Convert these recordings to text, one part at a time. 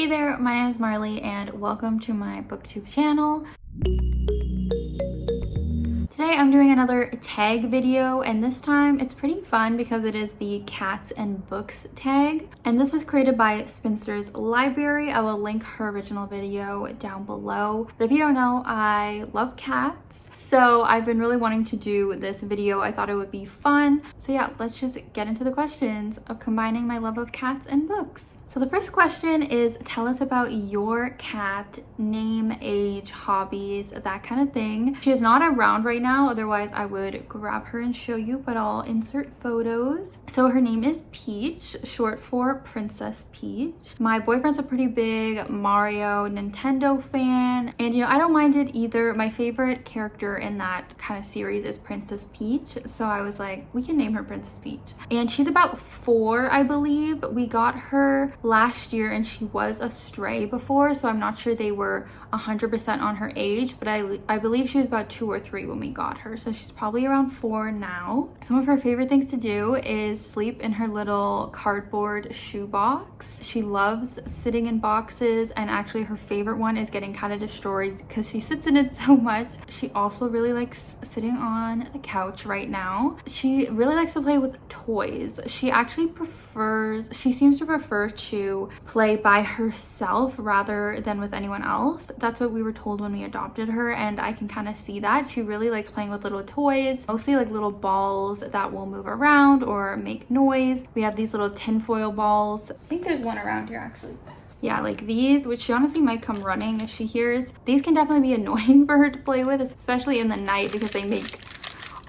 Hey there, my name is Marley and welcome to my booktube channel. Today I'm doing another tag video, and this time it's pretty fun because it is the cats and books tag, and this was created by Spinster's Library. I will link her original video down below. But if you don't know, I love cats, so I've been really wanting to do this video. I thought it would be fun. So yeah, let's just get into the questions of combining my love of cats and books. So the first question is, tell us about your cat, name, age, hobbies, that kind of thing. She is not around right now, otherwise I would grab her and show you, but I'll insert photos. So her name is Peach, short for Princess Peach. My boyfriend's a pretty big Mario, Nintendo fan, and you know, I don't mind it either. My favorite character in that kind of series is Princess Peach, so I was like, we can name her Princess Peach. And she's about 4, I believe. We got her last year and she was a stray before, so I'm not sure they were 100% on her age, but I believe she was about 2 or 3 when we got her, so she's probably around 4 now. Some of her favorite things to do is sleep in her little cardboard shoebox. She loves sitting in boxes, and actually her favorite one is getting kind of destroyed because she sits in it so much. She also really likes sitting on the couch right now. She really likes to play with toys. She seems to prefer to play by herself rather than with anyone else. That's what we were told when we adopted her, and I can kind of see that. She really likes playing with little toys, mostly like little balls that will move around or make noise. We have these little tinfoil balls. I think there's one around here actually. Yeah, like these, which she honestly might come running if she hears. These can definitely be annoying for her to play with, especially in the night because they make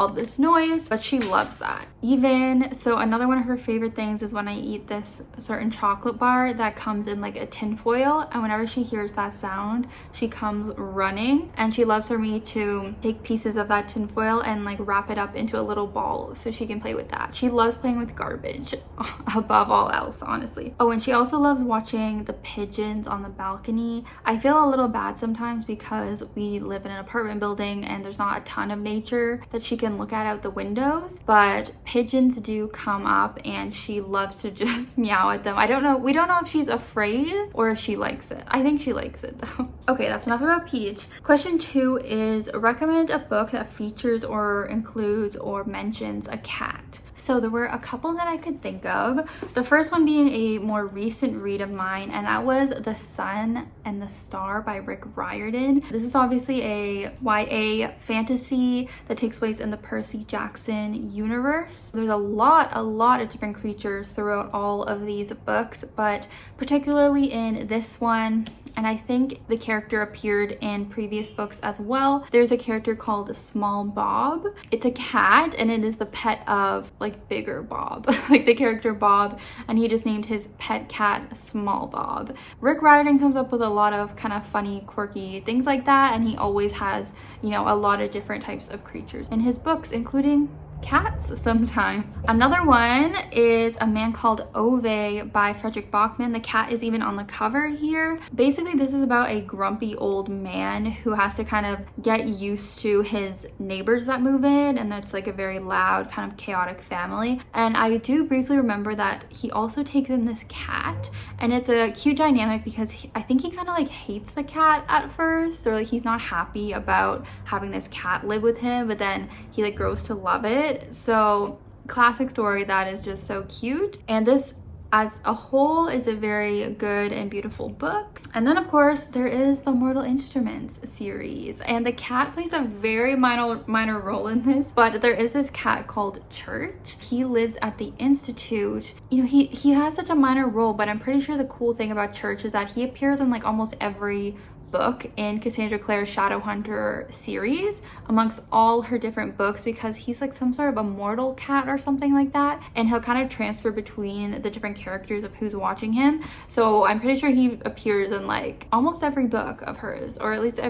all this noise, but she loves that. Even so, another one of her favorite things is when I eat this certain chocolate bar that comes in like a tin foil, and whenever she hears that sound, she comes running, and she loves for me to take pieces of that tin foil and like wrap it up into a little ball so she can play with that. She loves playing with garbage above all else, honestly. Oh, and she also loves watching the pigeons on the balcony. I feel a little bad sometimes because we live in an apartment building and there's not a ton of nature that she can look at out the windows, but pigeons do come up and she loves to just meow at them. We don't know if she's afraid or if she likes it. I think she likes it though. Okay, that's enough about Peach. Question 2 is, recommend a book that features or includes or mentions a cat. So there were a couple that I could think of. The first one being a more recent read of mine, and that was The Sun and the Star by Rick Riordan. This is obviously a YA fantasy that takes place in the Percy Jackson universe. There's a lot of different creatures throughout all of these books, but particularly in this one, and I think the character appeared in previous books as well. There's a character called Small Bob. It's a cat, and it is the pet of like Bigger Bob, like the character Bob, and he just named his pet cat Small Bob. Rick Riordan comes up with a lot of kind of funny, quirky things like that, and he always has, you know, a lot of different types of creatures in his books, including cats sometimes. Another one is A Man Called Ove by Frederick Bachman. The cat is even on the cover here. Basically, this is about a grumpy old man who has to kind of get used to his neighbors that move in, and that's like a very loud, kind of chaotic family. And I do briefly remember that he also takes in this cat, and it's a cute dynamic because I think he kind of like hates the cat at first, or like he's not happy about having this cat live with him, but then he like grows to love it. So classic story that is just so cute, and this as a whole is a very good and beautiful book. And then of course there is the Mortal Instruments series, and the cat plays a very minor role in this, but there is this cat called Church. He lives at the Institute. You know, he has such a minor role, but I'm pretty sure the cool thing about Church is that he appears in like almost every book in Cassandra Clare's Shadowhunter series amongst all her different books, because he's like some sort of immortal cat or something like that, and he'll kind of transfer between the different characters of who's watching him. So I'm pretty sure he appears in like almost every book of hers, or at least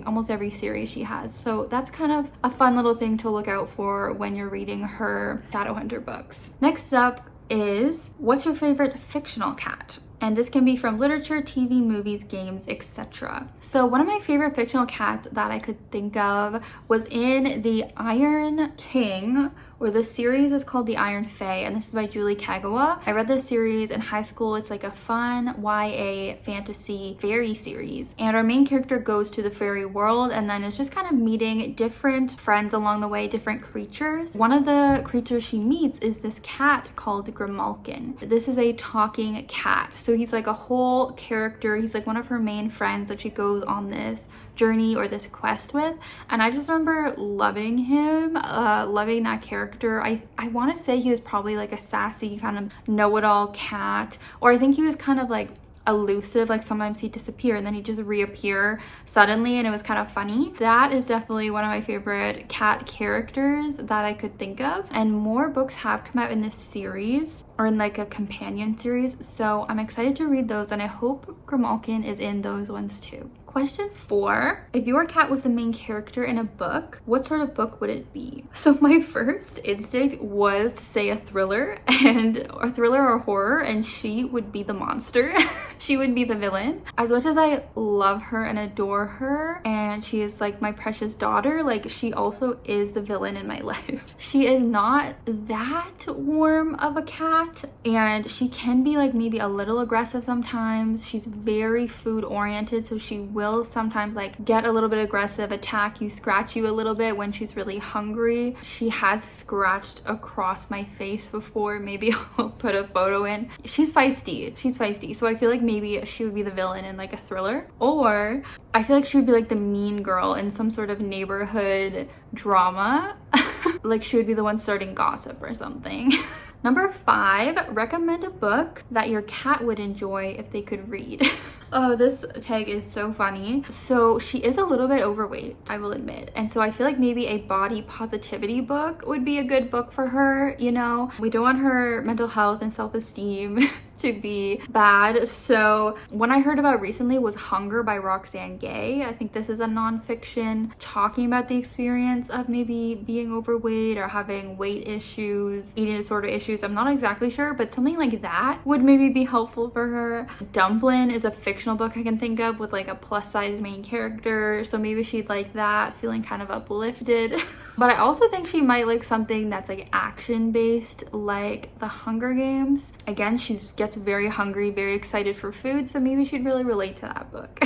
almost every series she has. So that's kind of a fun little thing to look out for when you're reading her Shadowhunter books. Next up is, what's your favorite fictional cat? And this can be from literature, TV, movies, games, etc. So one of my favorite fictional cats that I could think of was in The Iron King, or the series is called The Iron Fae, and this is by Julie Kagawa. I read this series in high school. It's like a fun YA fantasy fairy series, and our main character goes to the fairy world and then is just kind of meeting different friends along the way, different creatures. One of the creatures she meets is this cat called Grimalkin. This is a talking cat, so he's like a whole character. He's like one of her main friends that she goes on this journey or this quest with, and I just remember loving him, loving that character. I want to say he was probably like a sassy kind of know-it-all cat, or I think he was kind of like elusive, like sometimes he'd disappear and then he'd just reappear suddenly, and it was kind of funny. That is definitely one of my favorite cat characters that I could think of, and more books have come out in this series, or in like a companion series, so I'm excited to read those, and I hope Grimalkin is in those ones too. Question 4, if your cat was the main character in a book, what sort of book would it be? So my first instinct was to say a thriller or horror, and she would be the monster. She would be the villain. As much as I love her and adore her, and she is like my precious daughter, like she also is the villain in my life. She is not that warm of a cat, and she can be like maybe a little aggressive sometimes. She's very food oriented, so she will sometimes like get a little bit aggressive, attack you, scratch you a little bit when she's really hungry. She has scratched across my face before. Maybe I'll put a photo in. She's feisty, so I feel like maybe she would be the villain in like a thriller, or I feel like she would be like the mean girl in some sort of neighborhood drama. Like she would be the one starting gossip or something. Number 5, recommend a book that your cat would enjoy if they could read. Oh, this tag is so funny. So she is a little bit overweight, I will admit. And so I feel like maybe a body positivity book would be a good book for her, you know? We don't want her mental health and self-esteem to be bad. So one I heard about recently was Hunger by Roxane Gay. I think this is a nonfiction talking about the experience of maybe being overweight or having weight issues, eating disorder issues. I'm not exactly sure, but something like that would maybe be helpful for her. Dumplin' is a fictional book I can think of with like a plus size main character, so maybe she'd like that, feeling kind of uplifted. But I also think she might like something that's like action based, like The Hunger Games. Again, she gets very hungry, very excited for food, so maybe she'd really relate to that book.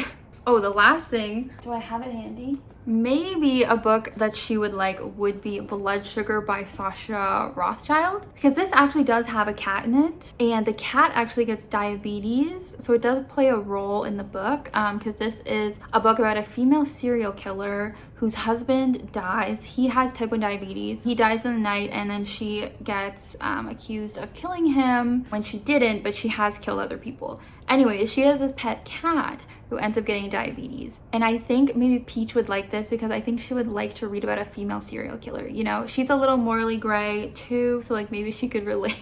Oh, the last thing, do I have it handy? Maybe a book that she would like would be Blood Sugar by Sasha Rothschild, because this actually does have a cat in it, and the cat actually gets diabetes, so it does play a role in the book, because this is a book about a female serial killer whose husband dies. He has type 1 diabetes. He dies in the night, and then she gets accused of killing him when she didn't, but she has killed other people. Anyways, she has this pet cat who ends up getting diabetes. And I think maybe Peach would like this because I think she would like to read about a female serial killer. You know, she's a little morally gray too, so like maybe she could relate.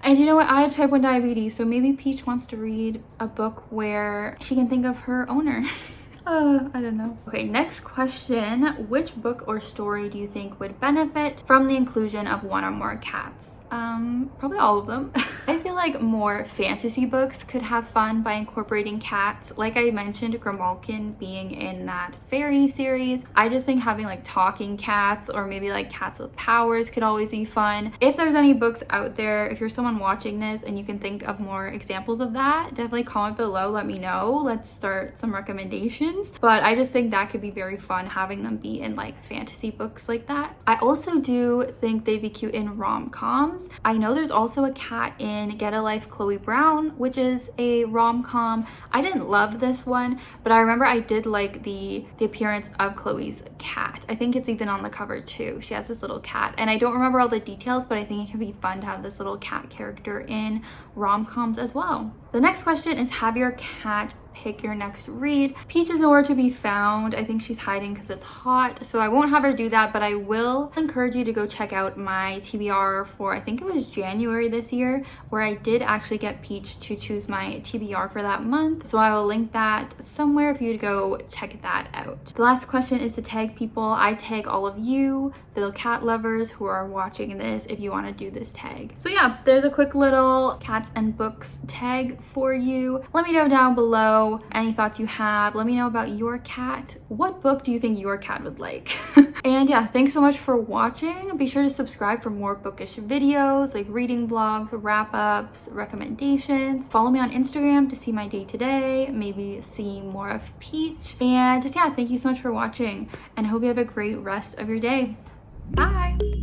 And you know what? I have type 1 diabetes, so maybe Peach wants to read a book where she can think of her owner. I don't know. Okay, next question. Which book or story do you think would benefit from the inclusion of one or more cats? Probably all of them. I feel like more fantasy books could have fun by incorporating cats. Like I mentioned, Grimalkin being in that fairy series. I just think having like talking cats or maybe like cats with powers could always be fun. If there's any books out there, if you're someone watching this and you can think of more examples of that, definitely comment below, let me know. Let's start some recommendations. But I just think that could be very fun, having them be in like fantasy books like that. I also do think they'd be cute in rom-coms. I know there's also a cat in Get a Life Chloe Brown, which is a rom-com. I didn't love this one, but I remember I did like the appearance of Chloe's cat. I think it's even on the cover too. She has this little cat, and I don't remember all the details, but I think it can be fun to have this little cat character in rom-coms as well. The next question is, have your cat pick your next read. Peach is nowhere to be found. I think she's hiding because it's hot, so I won't have her do that, but I will encourage you to go check out my TBR for, I think it was January this year, where I did actually get Peach to choose my TBR for that month, so I will link that somewhere for you to go check that out. The last question is to tag people. I tag all of you, the little cat lovers who are watching this, if you want to do this tag. So yeah, there's a quick little cats and books tag for you. Let me know down below any thoughts you have. Let me know about your cat. What book do you think your cat would like? And yeah, thanks so much for watching. Be sure to subscribe for more bookish videos like reading vlogs, wrap-ups, recommendations. Follow me on Instagram to see my day-to-day, maybe see more of Peach. And just yeah, thank you so much for watching, and I hope you have a great rest of your day. Bye!